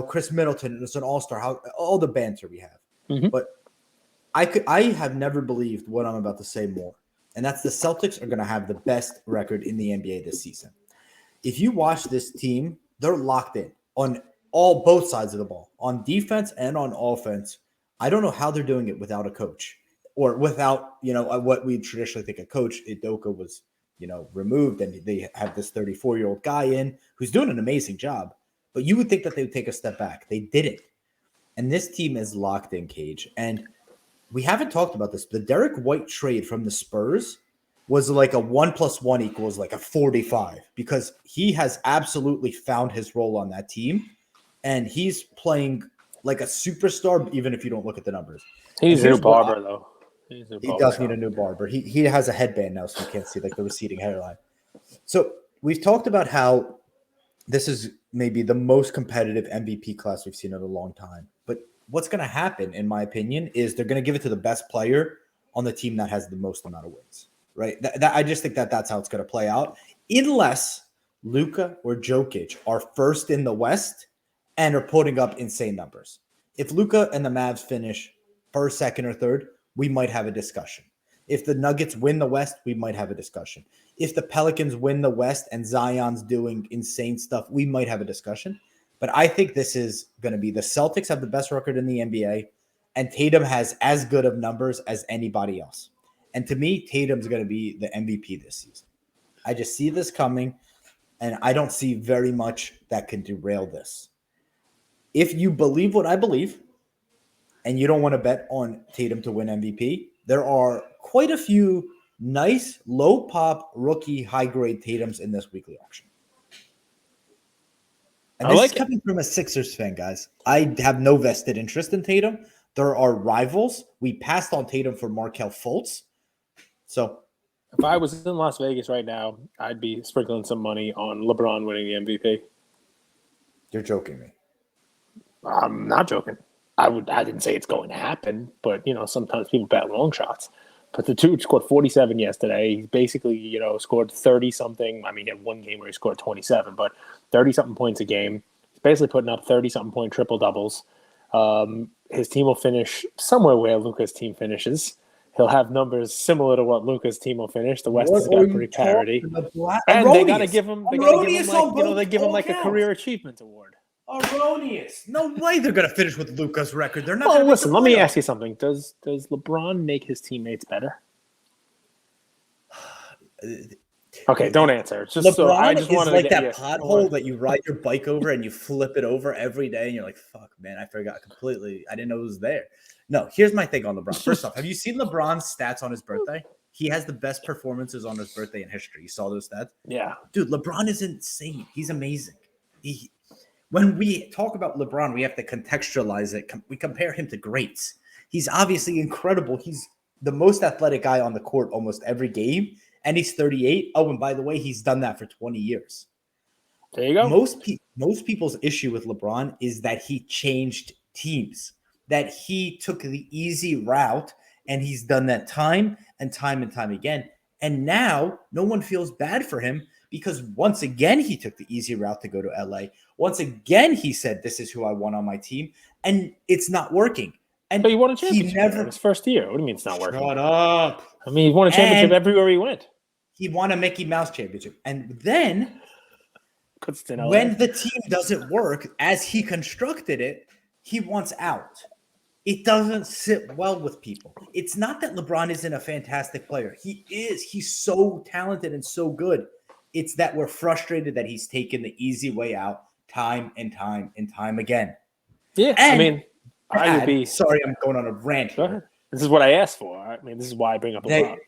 [SPEAKER 1] Chris Middleton is an all-star. All the banter we have.
[SPEAKER 2] Mm-hmm.
[SPEAKER 1] But I have never believed what I'm about to say more. And that's the Celtics are going to have the best record in the NBA this season. If you watch this team, they're locked in on both sides of the ball, on defense and on offense. I don't know how they're doing it without a coach or without, what we traditionally think a coach. Udoka was, removed, and they have this 34-year-old guy in who's doing an amazing job. But you would think that they would take a step back. They didn't. And this team is locked in, Cage. And we haven't talked about this. The Derek White trade from the Spurs was like a 1 + 1 equals like a 45 because he has absolutely found his role on that team. And he's playing like a superstar, even if you don't look at the numbers.
[SPEAKER 2] He's a new barber, though.
[SPEAKER 1] He does need a new barber. He has a headband now, so you can't see like the receding hairline. So we've talked about how this is maybe the most competitive MVP class we've seen in a long time. But what's going to happen, in my opinion, is they're going to give it to the best player on the team that has the most amount of wins, right? I just think that's how it's going to play out, unless Luka or Jokic are first in the West and are putting up insane numbers. If Luka and the Mavs finish first, second, or third, we might have a discussion. If the Nuggets win the West, we might have a discussion. If the Pelicans win the West and Zion's doing insane stuff, we might have a discussion. But I think this is going to be the Celtics have the best record in the NBA, and Tatum has as good of numbers as anybody else. And to me, Tatum's going to be the MVP this season. I just see this coming, and I don't see very much that can derail this. If you believe what I believe, and you don't want to bet on Tatum to win MVP, there are quite a few nice, low-pop, rookie, high-grade Tatums in this weekly auction. And this is coming from a Sixers fan, guys. I have no vested interest in Tatum. There are rivals. We passed on Tatum for Markelle Fultz. So
[SPEAKER 2] If I was in Las Vegas right now, I'd be sprinkling some money on LeBron winning the MVP.
[SPEAKER 1] You're joking me.
[SPEAKER 2] I'm not joking. I didn't say it's going to happen, but sometimes people bet long shots. But the dude scored 47 yesterday. He basically, scored 30 something. I mean, he had one game where he scored 27, but 30 something points a game. He's basically putting up 30 something point triple doubles. His team will finish somewhere where Luka's team finishes. He'll have numbers similar to what Luka's team will finish. The West has got pretty parity, and they got to give him. They give him like a career achievement award.
[SPEAKER 1] Erroneous. No way they're going to finish with Luka's record. They're not.
[SPEAKER 2] Well, listen. Let me ask you something. Does LeBron make his teammates better? Okay, don't answer. It's just
[SPEAKER 1] LeBron
[SPEAKER 2] I just
[SPEAKER 1] is like that pothole that you ride your bike over and you flip it over every day, and you're like, "Fuck, man, I forgot completely. I didn't know it was there." No, here's my thing on LeBron. First off, have you seen LeBron's stats on his birthday? He has the best performances on his birthday in history. You saw those stats?
[SPEAKER 2] Yeah,
[SPEAKER 1] dude, LeBron is insane. He's amazing. When we talk about LeBron, we have to contextualize it. We compare him to greats. He's obviously incredible. He's the most athletic guy on the court almost every game, and he's 38. Oh, and by the way, he's done that for 20 years.
[SPEAKER 2] There you go.
[SPEAKER 1] Most people's issue with LeBron is that he changed teams, that he took the easy route, and he's done that time and time again. And now no one feels bad for him because once again he took the easy route to go to LA. Once again he said, "This is who I want on my team," and it's not working. And
[SPEAKER 2] but he won a championship in his first year. What do you mean it's not working?
[SPEAKER 1] Shut up.
[SPEAKER 2] I mean, he won a championship everywhere he went.
[SPEAKER 1] He won a Mickey Mouse championship. And then
[SPEAKER 2] when
[SPEAKER 1] the team doesn't work as he constructed it, he wants out. It doesn't sit well with people. It's not that LeBron isn't a fantastic player. He is. He's so talented and so good. It's that we're frustrated that he's taken the easy way out time and time again.
[SPEAKER 2] Yeah,
[SPEAKER 1] and
[SPEAKER 2] I mean, I would be
[SPEAKER 1] sorry. I'm going on a rant here.
[SPEAKER 2] This is what I asked for. I mean, this is why I bring up LeBron.
[SPEAKER 1] They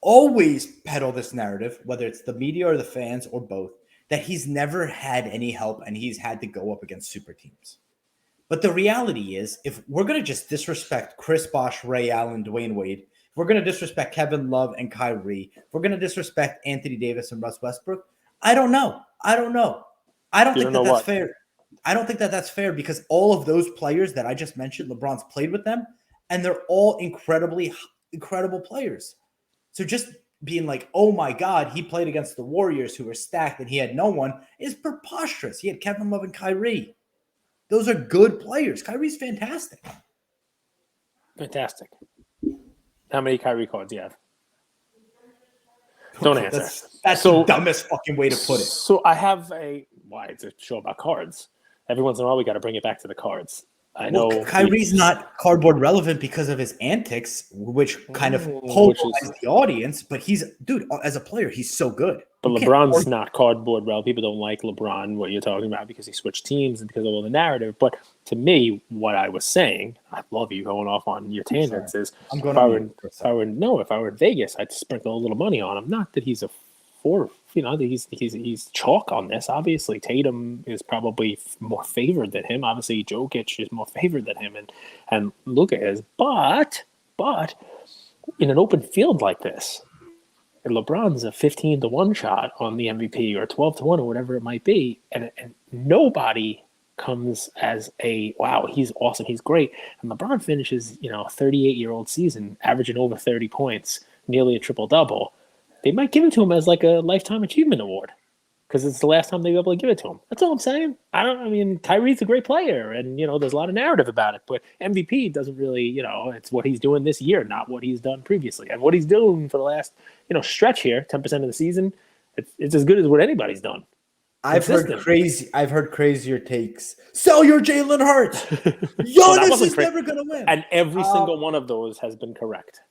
[SPEAKER 1] always peddle this narrative, whether it's the media or the fans or both, that he's never had any help and he's had to go up against super teams. But the reality is, if we're going to just disrespect Chris Bosh, Ray Allen, Dwayne Wade, if we're going to disrespect Kevin Love and Kyrie, if we're going to disrespect Anthony Davis and Russ Westbrook, I don't know. I don't think that's fair. I don't think that that's fair because all of those players that I just mentioned, LeBron's played with them, and they're all incredible players. So just being like, oh my God, he played against the Warriors who were stacked and he had no one is preposterous. He had Kevin Love and Kyrie. Those are good players. Kyrie's fantastic.
[SPEAKER 2] Fantastic. How many Kyrie cards do you have? Don't answer.
[SPEAKER 1] That's the dumbest fucking way to put it.
[SPEAKER 2] So I have it's a show about cards. Every once in a while, we got to bring it back to the cards. I know
[SPEAKER 1] Kyrie's not cardboard relevant because of his antics, which kind of polarized the audience. But dude, as a player, he's so good.
[SPEAKER 2] But LeBron's not cardboard relevant. People don't like LeBron, what you're talking about, because he switched teams and because of all the narrative. But to me, what I was saying, I love you going off on your tangents, is
[SPEAKER 1] I'm going
[SPEAKER 2] if I were in Vegas, I'd sprinkle a little money on him. Not that he's he's chalk on this. Obviously, Tatum is probably more favored than him. Obviously, Jokic is more favored than him, and Luka is. But in an open field like this, and LeBron's a 15-1 shot on the MVP or 12-1 or whatever it might be, and nobody comes as wow, he's awesome, he's great. And LeBron finishes, a 38-year-old season, averaging over 30 points, nearly a triple-double. They might give it to him as like a lifetime achievement award because it's the last time they'll be able to give it to him. That's all I'm saying. Kyrie's a great player and, there's a lot of narrative about it, but MVP doesn't really, it's what he's doing this year, not what he's done previously. And what he's doing for the last, stretch here, 10% of the season, it's as good as what anybody's done.
[SPEAKER 1] I've heard crazier takes. Sell your Jalen Hurts. Giannis is never going to win.
[SPEAKER 2] And every single one of those has been correct.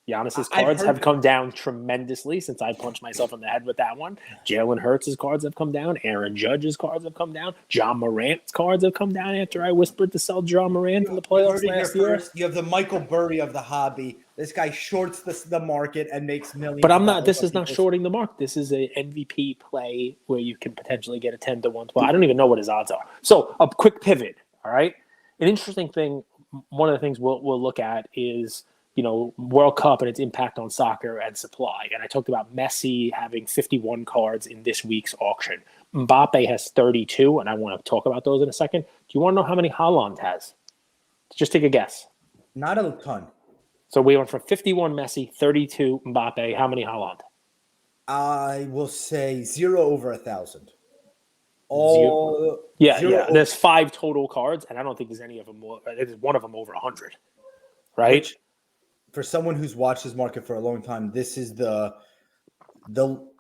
[SPEAKER 2] Giannis's cards have come down tremendously since I punched myself in the head with that one. Jalen Hurts' cards have come down. Aaron Judge's cards have come down. John Morant's cards have come down after I whispered to sell John Morant in the playoffs last year.
[SPEAKER 1] You have the Michael Burry of the hobby. This guy shorts the market and makes millions.
[SPEAKER 2] But I'm not. This is not shorting the market. This is an MVP play where you can potentially get a 10-1. I don't even know what his odds are. So a quick pivot. All right. An interesting thing. One of the things we'll look at is World Cup and its impact on soccer and supply. And I talked about Messi having 51 cards in this week's auction. Mbappe has 32, and I want to talk about those in a second. Do you want to know how many Haaland has? Just take a guess.
[SPEAKER 1] Not a ton.
[SPEAKER 2] So we went from 51 Messi, 32 Mbappe. How many Haaland?
[SPEAKER 1] I will say 0 over 1,000.
[SPEAKER 2] Zero. Yeah. There's 5 total cards, and I don't think there's any of them. There's one of them over 100, right?
[SPEAKER 1] Which, for someone who's watched this market for a long time, this is the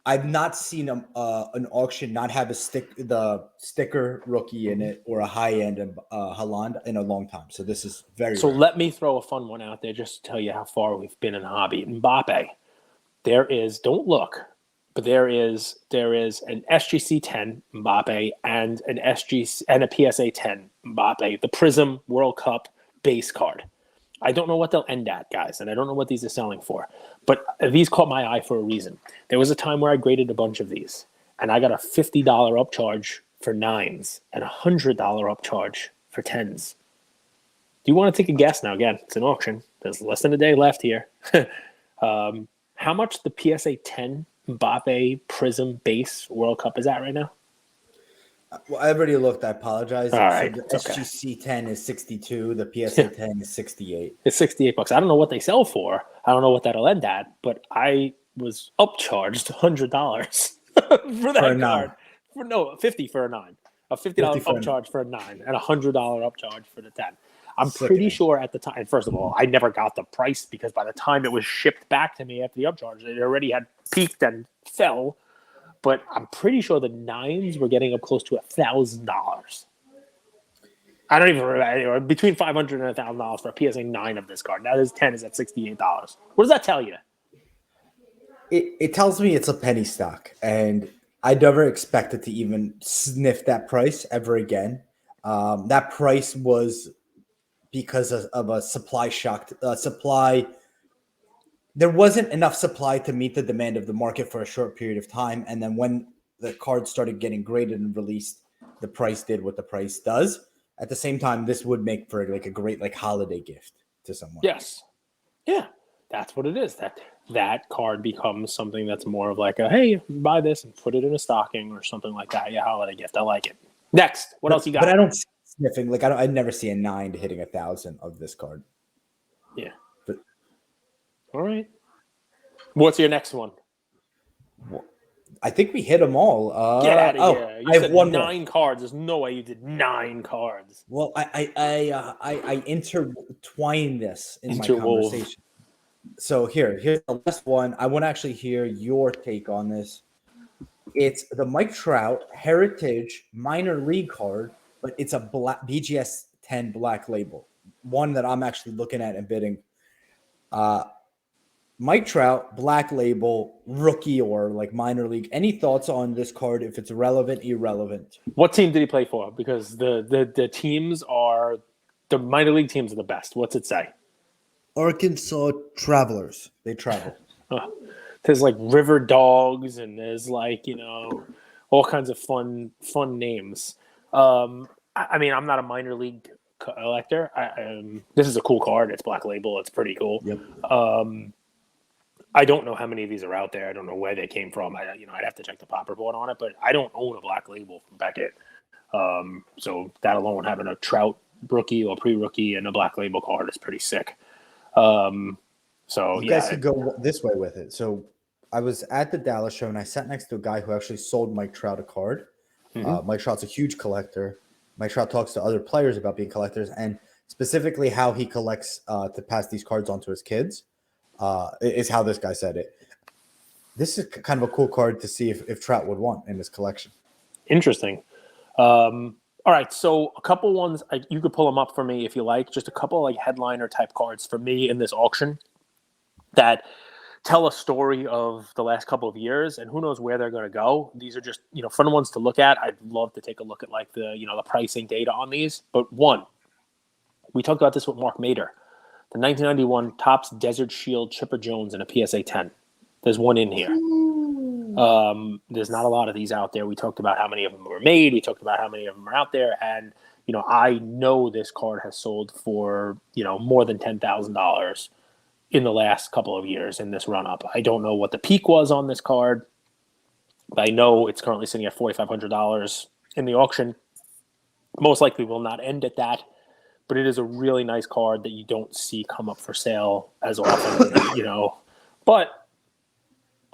[SPEAKER 1] I've not seen an auction not have the sticker rookie in it or a high end Haaland in a long time. So this is very.
[SPEAKER 2] So
[SPEAKER 1] rare.
[SPEAKER 2] let me throw a fun one out there just to tell you how far we've been in the hobby. Mbappe, there is. Don't look. But there is an SGC 10 Mbappe and an SGC and a PSA 10 Mbappe, the Prism World Cup base card. I don't know what they'll end at, guys, and I don't know what these are selling for. But these caught my eye for a reason. There was a time where I graded a bunch of these, and I got a $50 upcharge for 9s and a $100 upcharge for 10s. Do you want to take a guess now? Again, it's an auction. There's less than a day left here. How much the PSA 10 Mbappe Prism base World Cup is at right now?
[SPEAKER 1] Well, I already looked. I apologize.
[SPEAKER 2] All right,
[SPEAKER 1] so the
[SPEAKER 2] okay.
[SPEAKER 1] SGC 10 is 62. The PSA 10 is 68.
[SPEAKER 2] It's $68. I don't know what they sell for. I don't know what that'll end at, but I was upcharged $100 for that card. For 50 for a 9. A $50 upcharge for a 9 and a $100 upcharge for the 10. I'm pretty sure at the time, first of all, I never got the price because by the time it was shipped back to me after the upcharge, it already had peaked and fell. But I'm pretty sure the 9s were getting up close to $1,000. I don't even remember. Between $500 and $1,000 for a PSA 9 of this card. Now this 10 is at $68. What does that tell you?
[SPEAKER 1] It tells me it's a penny stock, and I never expected to even sniff that price ever again. That price was because of a supply shock. There wasn't enough supply to meet the demand of the market for a short period of time. And then when the cards started getting graded and released, the price did what the price does. At the same time, this would make for like a great like holiday gift to someone.
[SPEAKER 2] Yes. Yeah, that's what it is. That card becomes something that's more of like a, hey, buy this and put it in a stocking or something like that. Yeah, holiday gift. I like it. Next, what else you got?
[SPEAKER 1] But I don't see sniffing. Like I never see a 9 to hitting 1,000 of this card.
[SPEAKER 2] Yeah.
[SPEAKER 1] But
[SPEAKER 2] all right. What's your next one?
[SPEAKER 1] Well, I think we hit them all.
[SPEAKER 2] Get out of here! You said
[SPEAKER 1] one
[SPEAKER 2] 9
[SPEAKER 1] more.
[SPEAKER 2] cards. There's no way you did 9 cards.
[SPEAKER 1] Well, I intertwine this in my conversation. So here's the last one. I want to actually hear your take on this. It's the Mike Trout Heritage Minor League card, but it's a black BGS 10 black label. One that I'm actually looking at and bidding. Mike Trout, black label, rookie or like minor league. Any thoughts on this card? If it's relevant, irrelevant?
[SPEAKER 2] What team did he play for? Because the teams are the minor league teams are the best. What's it say?
[SPEAKER 1] Arkansas Travelers. They travel.
[SPEAKER 2] There's like River Dogs, and there's like all kinds of fun names. I mean, I'm not a minor league collector. This is a cool card. It's black label. It's pretty cool.
[SPEAKER 1] Yep.
[SPEAKER 2] I don't know how many of these are out there. I don't know where they came from. I'd have to check the pop report on it, but I don't own a black label from Beckett. So that alone, having a Trout rookie or pre-rookie and a black label card is pretty sick. You
[SPEAKER 1] guys could go this way with it. So I was at the Dallas show and I sat next to a guy who actually sold Mike Trout a card. Mm-hmm. Mike Trout's a huge collector. Mike Trout talks to other players about being collectors and specifically how he collects to pass these cards on to his kids. Is how this guy said it. This is kind of a cool card to see if Trout would want in his collection.
[SPEAKER 2] Interesting. All right, so a couple ones you could pull them up for me if you like. Just a couple like headliner type cards for me in this auction that tell a story of the last couple of years, and who knows where they're going to go. These are just fun ones to look at. I'd love to take a look at like the the pricing data on these. But one, we talked about this with Mark Mader. The 1991 Topps Desert Shield Chipper Jones in a PSA 10. There's one in here. There's not a lot of these out there. We talked about how many of them were made. We talked about how many of them are out there. And, I know this card has sold for, more than $10,000 in the last couple of years in this run up. I don't know what the peak was on this card, but I know it's currently sitting at $4,500 in the auction. Most likely will not end at that, but it is a really nice card that you don't see come up for sale as often, But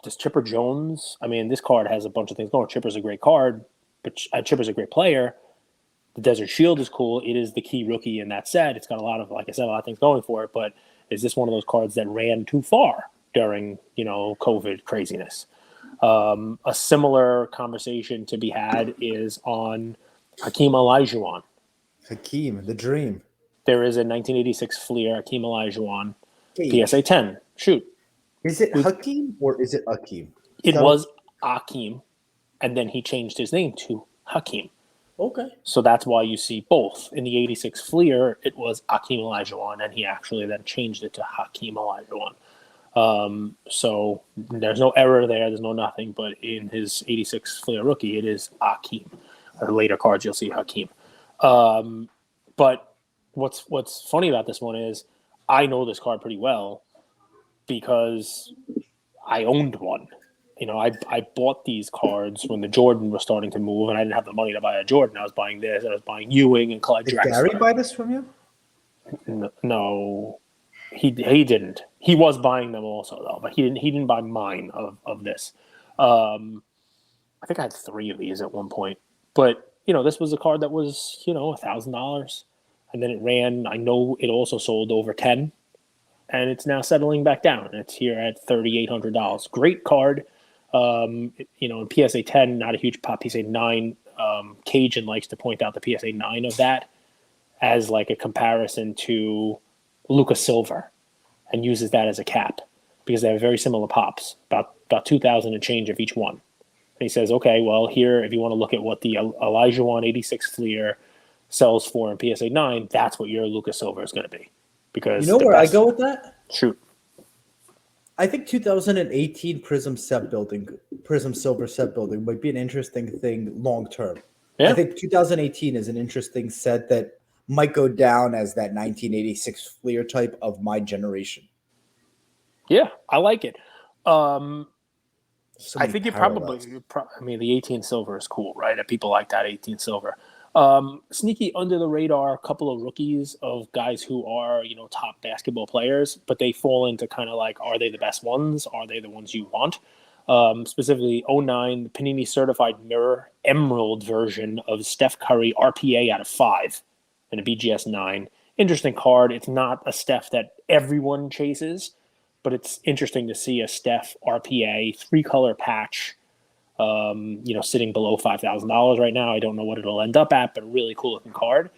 [SPEAKER 2] does Chipper Jones? I mean, this card has a bunch of things going. Chipper's a great card, but Chipper's a great player. The Desert Shield is cool. It is the key rookie in that set. It's got a lot of things going for it. But is this one of those cards that ran too far during, COVID craziness? A similar conversation to be had is on Hakeem Olajuwon.
[SPEAKER 1] Hakeem, the dream.
[SPEAKER 2] There is a 1986 Fleer Hakeem Olajuwon PSA 10. Shoot.
[SPEAKER 1] Is it Hakeem or is it Akeem?
[SPEAKER 2] It was Akeem, and then he changed his name to Hakeem.
[SPEAKER 1] Okay.
[SPEAKER 2] So that's why you see both. In the 86 Fleer, it was Hakeem Olajuwon, and he actually then changed it to Hakeem Olajuwon. So there's no error there. There's no nothing. But in his 86 Fleer rookie, it is Hakeem. Or later cards, you'll see Hakeem. But what's funny about this one is I know this card pretty well because I owned one. I bought these cards when the Jordan was starting to move, and I didn't have the money to buy a Jordan. I was buying this, and I was buying Ewing and Clyde Drexler.
[SPEAKER 1] Did Gary buy this from you?
[SPEAKER 2] No, he didn't. He was buying them also, though, but he didn't buy mine of this. I think I had 3 of these at one point. But, this was a card that was, $1,000. And then it ran. I know it also sold over 10. And it's now settling back down. It's here at $3,800. Great card. In PSA 10, not a huge pop. PSA 9, Cajun likes to point out the PSA 9 of that as like a comparison to Luka Silver and uses that as a cap because they have very similar pops, about 2,000 and change of each one. And he says, okay, well, here, if you want to look at what the Olajuwon 86 Fleer sells for in PSA 9, that's what your Luka Silver is going to be. Because
[SPEAKER 1] where I go with that?
[SPEAKER 2] Shoot.
[SPEAKER 1] I think 2018 Prism Silver set building might be an interesting thing long term. Yeah. I think 2018 is an interesting set that might go down as that 1986 Fleer type of my generation.
[SPEAKER 2] Yeah, I like it. I think you probably, the 18 Silver is cool, right? People like that 18 Silver. Sneaky under the radar, a couple of rookies of guys who are, top basketball players, but they fall into kind of like, are they the best ones? Are they the ones you want? Specifically 09, the Panini Certified Mirror Emerald version of Steph Curry RPA out of 5 and a BGS 9. Interesting card. It's not a Steph that everyone chases, but it's interesting to see a Steph RPA 3-color patch sitting below $5,000 right now. I don't know what it'll end up at, but a really cool looking card.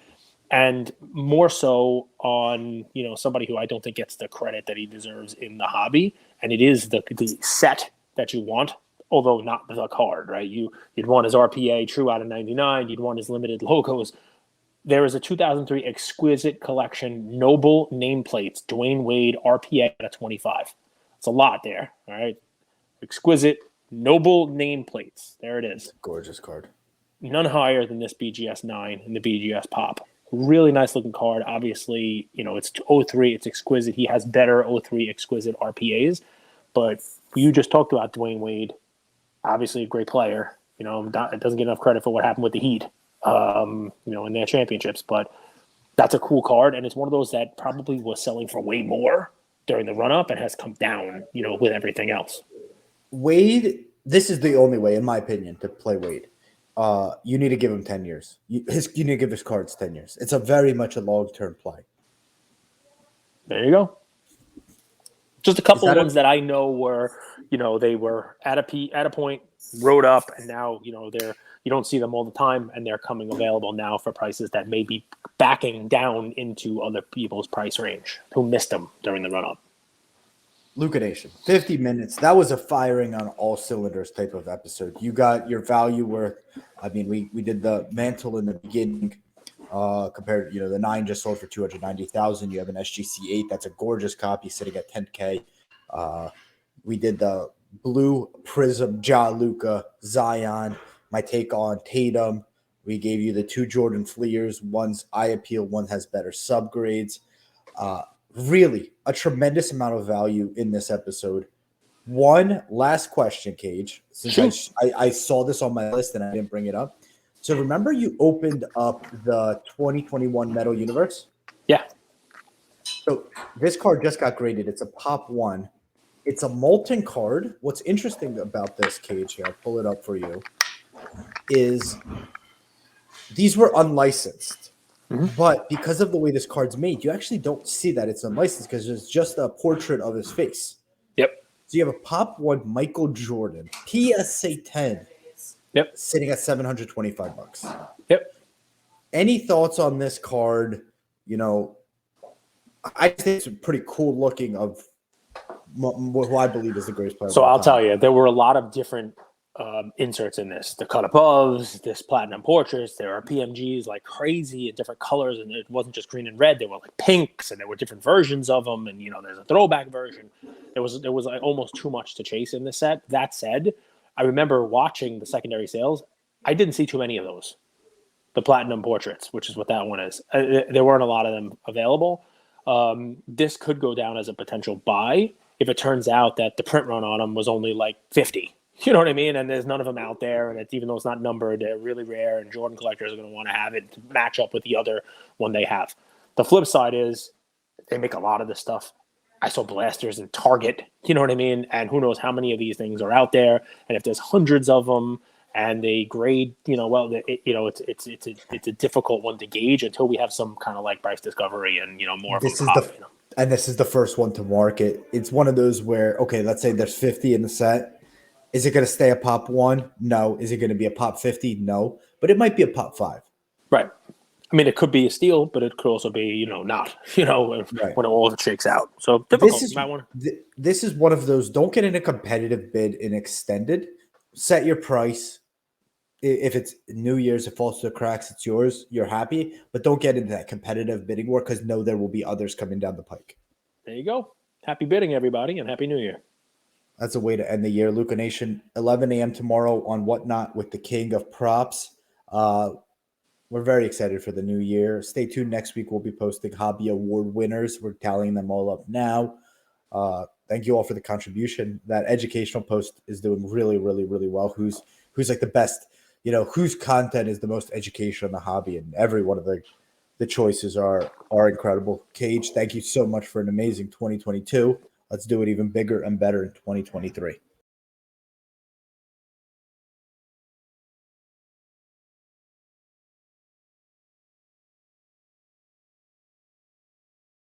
[SPEAKER 2] And more so on, somebody who I don't think gets the credit that he deserves in the hobby. And it is the set that you want, although not the card, right? You'd want his RPA true out of 99. You'd want his limited logos. There is a 2003 exquisite collection, Noble nameplates, Dwayne Wade RPA out of 25. It's a lot there, all right? Exquisite Noble nameplates. There it is.
[SPEAKER 1] Gorgeous card.
[SPEAKER 2] None higher than this BGS 9 and the BGS Pop. Really nice looking card. Obviously, it's 03. It's exquisite. He has better 03 exquisite RPAs. But you just talked about Dwayne Wade. Obviously a great player. It doesn't get enough credit for what happened with the Heat, in their championships. But that's a cool card. And it's one of those that probably was selling for way more during the run-up and has come down, with everything else.
[SPEAKER 1] Wade, this is the only way, in my opinion, to play Wade. You need to give him 10 years. You need to give his cards 10 years. It's very much a long-term play.
[SPEAKER 2] There you go. Just a couple of ones that I know were, they were at a point, rode up, and now, you don't see them all the time, and they're coming available now for prices that may be backing down into other people's price range who missed them during the run-up.
[SPEAKER 1] Luka Nation, 50 minutes. That was a firing on all cylinders type of episode. You got your value worth. I mean, we did the mantle in the beginning. Compared, the 9 just sold for $290,000. You have an SGC 8. That's a gorgeous copy sitting at $10K. We did the blue Prism, Luka, Zion. My take on Tatum. We gave you the 2 Jordan Fleers. One's eye appeal. One has better subgrades. really a tremendous amount of value in this episode. One last question, Cage, since I saw this on my list and I didn't bring it up. So remember you opened up the 2021 Metal Universe?
[SPEAKER 2] Yeah.
[SPEAKER 1] So this card just got graded. It's a pop 1. It's a molten card. What's interesting about this, Cage, here, I'll pull it up for you, is these were unlicensed. But because of the way this card's made, you actually don't see that it's unlicensed because there's just a portrait of his face.
[SPEAKER 2] Yep.
[SPEAKER 1] So you have a pop 1 Michael Jordan PSA 10.
[SPEAKER 2] Yep.
[SPEAKER 1] Sitting at $725.
[SPEAKER 2] Yep.
[SPEAKER 1] Any thoughts on this card? You know, I think it's pretty cool looking of who I believe is the greatest player.
[SPEAKER 2] So I'll tell you, there were a lot of different inserts in this. The cut aboves, this platinum portraits. There are PMGs like crazy in different colors, and it wasn't just green and red. There were like pinks, and there were different versions of them. And there's a throwback version. There was like almost too much to chase in this set. That said, I remember watching the secondary sales. I didn't see too many of those. The platinum portraits, which is what that one is. There weren't a lot of them available. This could go down as a potential buy if it turns out that the print run on them was only like 50. You know what I mean? And there's none of them out there. And even though it's not numbered, they're really rare. And Jordan collectors are going to want to have it to match up with the other one they have. The flip side is they make a lot of this stuff. I saw blasters in Target, you know what I mean? And who knows how many of these things are out there. And if there's hundreds of them and they grade, it's a difficult one to gauge until we have some kind of like price discovery and, more of them.
[SPEAKER 1] And this is the first one to market. It's one of those where, okay, let's say there's 50 in the set. Is it going to stay a pop 1? No. Is it going to be a pop 50? No. But it might be a pop 5.
[SPEAKER 2] Right. I mean, it could be a steal, but it could also be, not, when all of it shakes out. So difficult.
[SPEAKER 1] This is one of those, don't get in a competitive bid in extended. Set your price. If it's New Year's, it falls to the cracks, it's yours. You're happy. But don't get into that competitive bidding war because there will be others coming down the pike.
[SPEAKER 2] There you go. Happy bidding, everybody, and Happy New Year.
[SPEAKER 1] That's a way to end the year. Luca Nation, 11 a.m. tomorrow on Whatnot with the king of props. We're very excited for the new year. Stay tuned. Next week, we'll be posting Hobby Award winners. We're tallying them all up now. Thank you all for the contribution. That educational post is doing really, really, really well. Who's like the best, whose content is the most educational in the hobby? And every one of the choices are incredible. Cage, thank you so much for an amazing 2022. Let's do it even bigger and better in 2023.